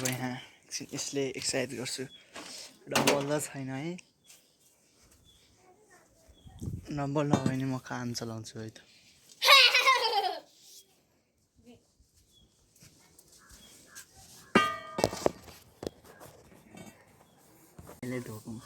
यहाँ एकछिन यसले एक्सर्साइज गर्छु र बल्ल छैन है नबल्ल हो भने म काम चलाउँछु है त यसले धोकौँ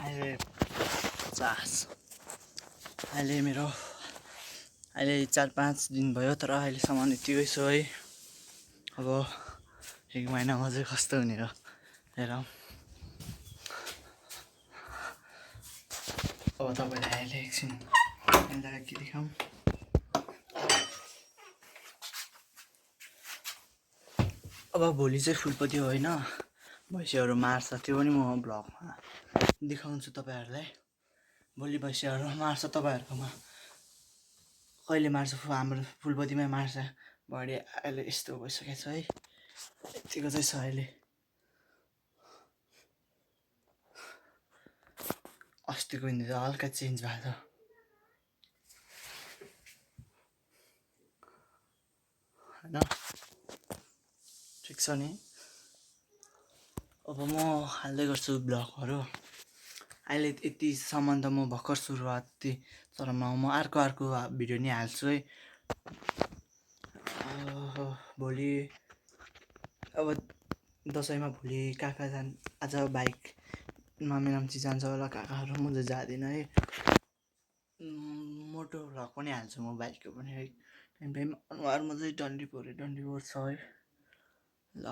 अहिले 50 अहिले मेरो अहिले 4-5 दिन भयो तर अहिलेसम्म यतिकै छु है अब 1 महिनामा चाहिँ कस्तो हुने र हेरौँ अब तपाईँलाई अहिले एकछिन जग्गा के देखाउँ अब भोलि चाहिँ फुलपति होइन भैँसीहरू मार्छ त्यो पनि म भ्लगमा देखाउँछु तपाईँहरूलाई भोलि भैँसीहरू मार्छ तपाईँहरूकोमा कहिले मार्छ हाम्रो फुलपतिमै मार्छ बढी अहिले यस्तो भइसकेको छ है यतिको चाहिँ छ अहिले अस्तिको दिन चाहिँ हल्का चेन्ज भएको छ होइन ठिक छ नि अब म हाल्दै गर्छु ब्लगहरू अहिले यतिसम्म त म भर्खर सुरुवात तर म अर्को भिडियो नि हाल्छु है भोलि अब दसैँमा भोलि कहाँ आज बाइक मामेलाम्ची जान्छ होला काकाहरू म चाहिँ जाँदिनँ है मोटो भ्लग पनि हाल्छु म बाइकको पनि है टाइम अनुहारमा चाहिँ डन्डी पऱ्यो छ है ल